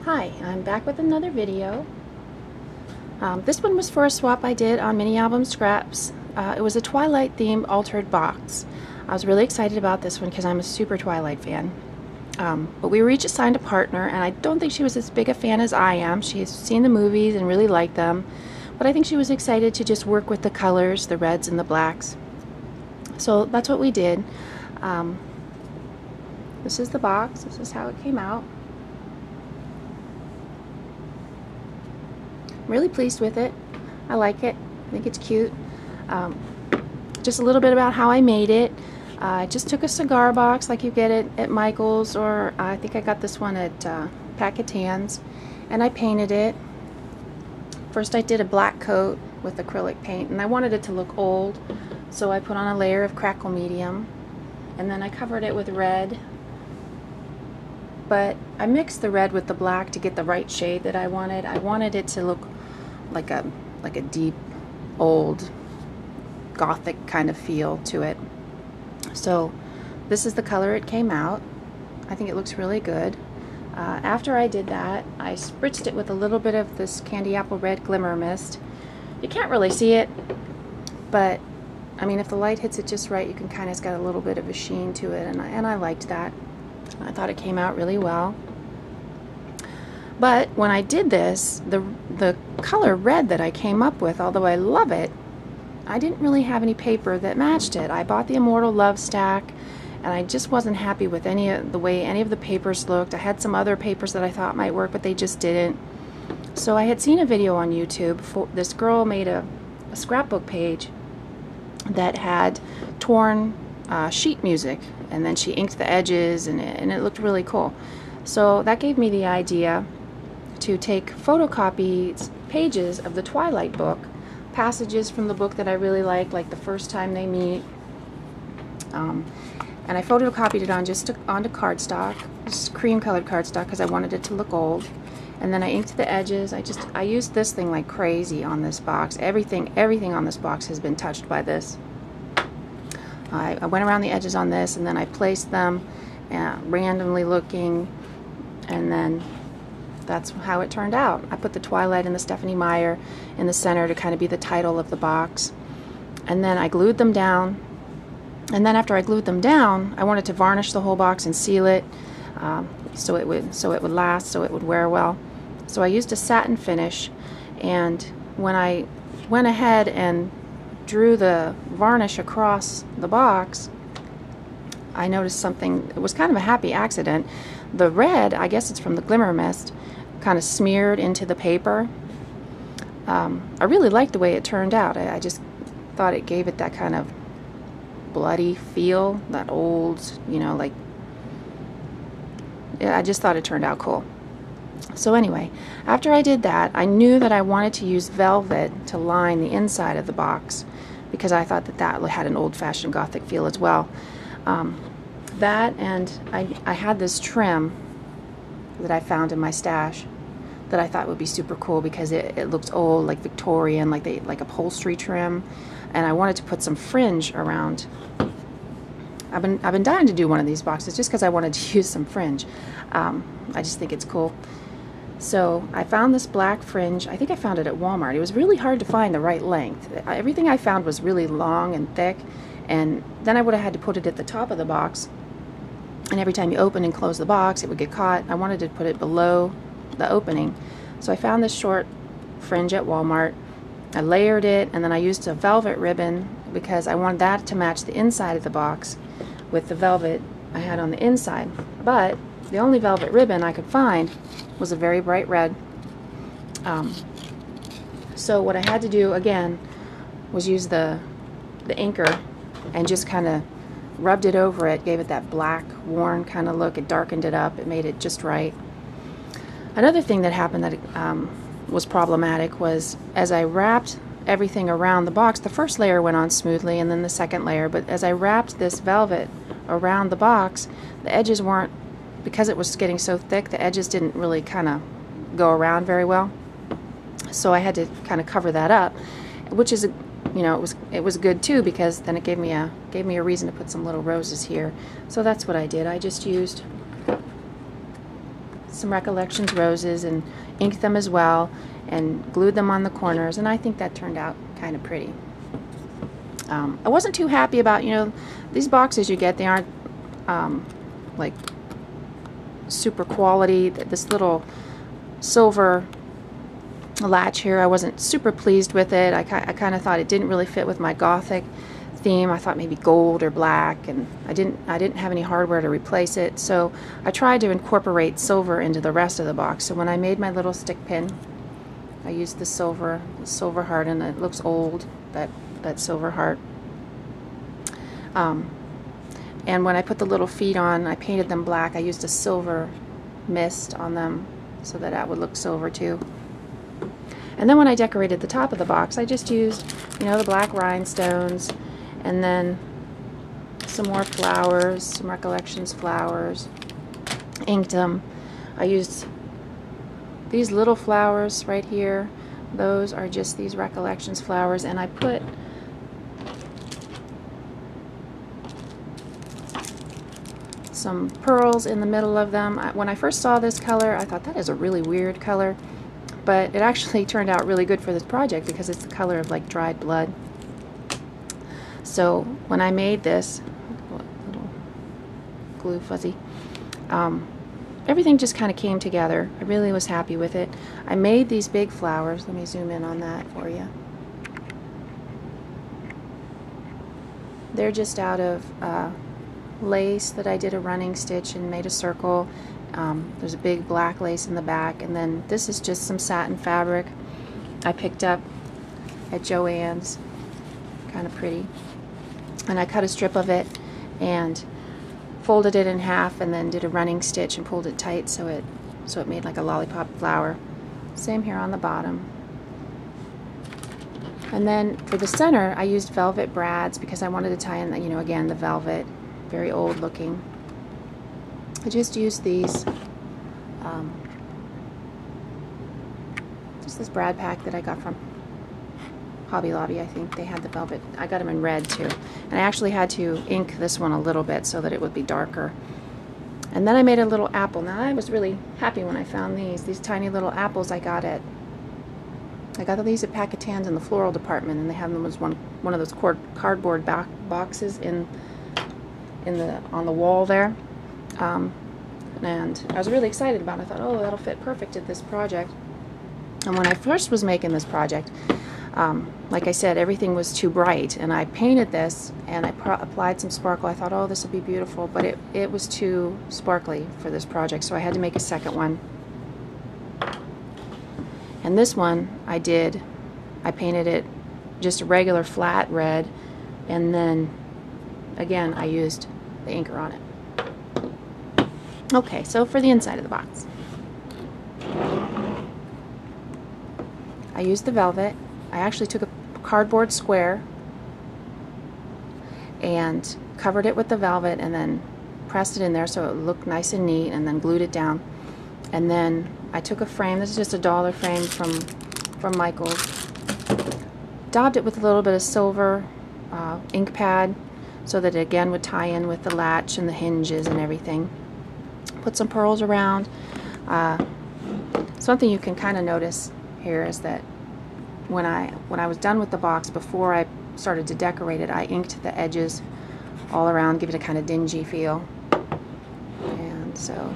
Hi, I'm back with another video. This one was for a swap I did on mini album scraps. It was a Twilight themed altered box. I was really excited about this one because I'm a super Twilight fan. But we were each assigned a partner, and I don't think she was as big a fan as I am. She has seen the movies and really liked them, but I think she was excited to just work with the colors, the reds and the blacks. So that's what we did. This is the box. This is how it came out. I'm really pleased with it. I like it. I think it's cute. Just a little bit about how I made it. I just took a cigar box like you get it at Michael's, or I think I got this one at Packetans, and I painted it. First I did a black coat with acrylic paint, and I wanted it to look old, so I put on a layer of crackle medium, and then I covered it with red. But I mixed the red with the black to get the right shade that I wanted. I wanted it to look like a deep, old, gothic kind of feel to it. So this is the color it came out. I think it looks really good. After I did that, I spritzed it with a little bit of this candy apple red glimmer mist. You can't really see it, but I mean, if the light hits it just right, you can kind of, it's got a little bit of a sheen to it, and I liked that. I thought it came out really well. But when I did this, the color red that I came up with, although I love it, I didn't really have any paper that matched it. I bought the Immortal Love stack, and I just wasn't happy with the way any of the papers looked. I had some other papers that I thought might work, but they just didn't. So I had seen a video on YouTube. This girl made a scrapbook page that had torn sheet music, and then she inked the edges, and it looked really cool. So that gave me the idea to take photocopied pages of the Twilight book, passages from the book that I really like The First Time They Meet, and I photocopied it onto cardstock, this cream colored cardstock, because I wanted it to look old. And then I inked the edges. I used this thing like crazy on this box. Everything on this box has been touched by this. I went around the edges on this, and then I placed them randomly looking, and then that's how it turned out. I put the Twilight and the Stephanie Meyer in the center to kind of be the title of the box, and then I glued them down. And then after I glued them down, I wanted to varnish the whole box and seal it so it would last, so it would wear well. So I used a satin finish, and when I went ahead and drew the varnish across the box, I noticed something. It was kind of a happy accident. The red, I guess it's from the glimmer mist, kind of smeared into the paper. I really liked the way it turned out. I just thought it gave it that kind of bloody feel, that old, like, yeah, I just thought it turned out cool. So anyway, after I did that, I knew that I wanted to use velvet to line the inside of the box, because I thought that had an old-fashioned gothic feel as well. That, and I had this trim that I found in my stash that I thought would be super cool because it looked old, like Victorian, like upholstery trim, and I wanted to put some fringe around. I've been dying to do one of these boxes just because I wanted to use some fringe. I just think it's cool. So I found this black fringe. I think I found it at Walmart. It was really hard to find the right length. Everything I found was really long and thick, and then I would have had to put it at the top of the box, and every time you open and close the box it would get caught. I wanted to put it below the opening. So I found this short fringe at Walmart. I layered it, and then I used a velvet ribbon because I wanted that to match the inside of the box with the velvet I had on the inside. But the only velvet ribbon I could find was a very bright red. So what I had to do again was use the inker and just kind of rubbed it over it, gave it that black, worn kind of look. It darkened it up. It made it just right. Another thing that happened that was problematic was as I wrapped everything around the box, the first layer went on smoothly, and then the second layer, but as I wrapped this velvet around the box, the edges weren't, because it was getting so thick, the edges didn't really kind of go around very well. So I had to kind of cover that up, which is, it was good too, because then it gave me a reason to put some little roses here. So that's what I did. I just used some Recollections roses and inked them as well and glued them on the corners, and I think that turned out kind of pretty. I wasn't too happy about, you know, these boxes you get, they aren't like super quality. This little silver latch here, I wasn't super pleased with it. I kind of thought it didn't really fit with my Gothic theme. I thought maybe gold or black, and I didn't have any hardware to replace it, so I tried to incorporate silver into the rest of the box. So when I made my little stick pin, I used the silver heart, and it looks old, that silver heart. And when I put the little feet on, I painted them black. I used a silver mist on them so that would look silver too. And then when I decorated the top of the box, I just used, you know, the black rhinestones, and then some more flowers, some Recollections flowers, inked them. I used these little flowers right here. Those are just these Recollections flowers, and I put some pearls in the middle of them. When I first saw this color, I thought that is a really weird color, but it actually turned out really good for this project because it's the color of like dried blood. So when I made this, little glue fuzzy, everything just kind of came together. I really was happy with it. I made these big flowers. Let me zoom in on that for you. They're just out of lace that I did a running stitch and made a circle. There's a big black lace in the back, and then this is just some satin fabric I picked up at Joann's. Kind of pretty. And I cut a strip of it and folded it in half, and then did a running stitch and pulled it tight so it made like a lollipop flower. Same here on the bottom. And then for the center, I used velvet brads because I wanted to tie in, you know, again, the velvet, very old looking. I just used these, just this brad pack that I got from Hobby Lobby. I think they had the velvet. I got them in red too. And I actually had to ink this one a little bit so that it would be darker. And then I made a little apple. Now I was really happy when I found these tiny little apples I got these at Packatans in the floral department, and they have them as one of those cardboard boxes on the wall there. And I was really excited about it. I thought, oh, that'll fit perfect at this project. And when I first was making this project, like I said, everything was too bright, and I painted this and I applied some sparkle. I thought, oh, this will be beautiful, but it was too sparkly for this project, so I had to make a second one. And this one I painted it just a regular flat red, and then again I used the inker on it. Okay, so for the inside of the box, I used the velvet. I actually took a cardboard square and covered it with the velvet, and then pressed it in there so it looked nice and neat, and then glued it down. And then I took a frame. This is just a dollar frame from Michael's. Daubed it with a little bit of silver ink pad so that it again would tie in with the latch and the hinges and everything. Put some pearls around. Something you can kind of notice here is that when I was done with the box, before I started to decorate it, I inked the edges all around, give it a kind of dingy feel. And so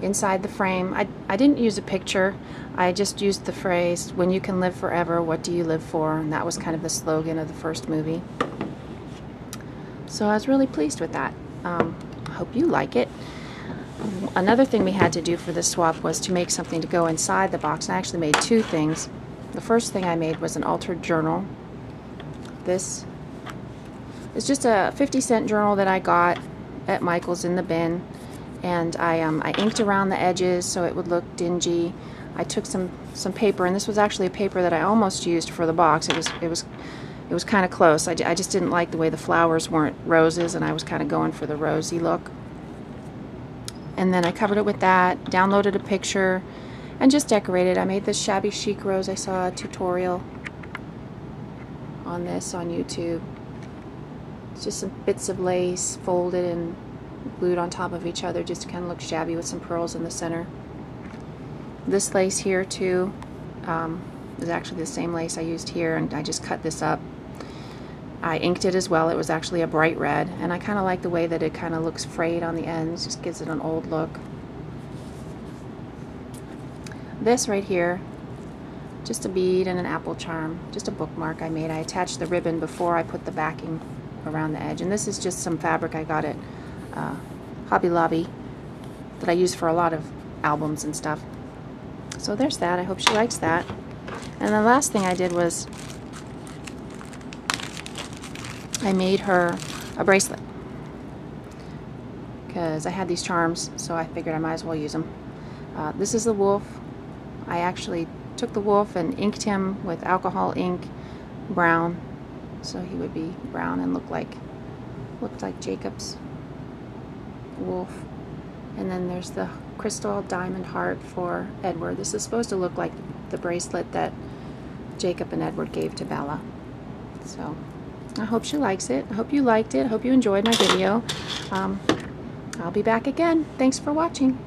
inside the frame, I didn't use a picture. I just used the phrase, "When you can live forever, what do you live for?" And that was kind of the slogan of the first movie. So I was really pleased with that. I hope you like it. Another thing we had to do for this swap was to make something to go inside the box. And I actually made two things. The first thing I made was an altered journal. This is just a 50-cent journal that I got at Michael's in the bin, and I inked around the edges so it would look dingy. I took some paper, and this was actually a paper that I almost used for the box. It was kind of close. I just didn't like the way the flowers weren't roses, and I was kind of going for the rosy look. And then I covered it with that, downloaded a picture, and just decorated. I made this shabby chic rose. I saw a tutorial on this on YouTube. It's just some bits of lace folded and glued on top of each other just to kind of look shabby with some pearls in the center. This lace here too is actually the same lace I used here, and I just cut this up. I inked it as well. It was actually a bright red, and I kind of like the way that it kind of looks frayed on the ends, just gives it an old look. This right here, just a bead and an apple charm, just a bookmark I made. I attached the ribbon before I put the backing around the edge, and this is just some fabric I got at Hobby Lobby that I use for a lot of albums and stuff. So there's that. I hope she likes that. And the last thing I did was I made her a bracelet because I had these charms, so I figured I might as well use them. This is the wolf. I actually took the wolf and inked him with alcohol ink brown, so he would be brown and looked like Jacob's wolf. And then there's the crystal diamond heart for Edward. This is supposed to look like the bracelet that Jacob and Edward gave to Bella. So I hope she likes it. I hope you liked it. I hope you enjoyed my video. I'll be back again. Thanks for watching.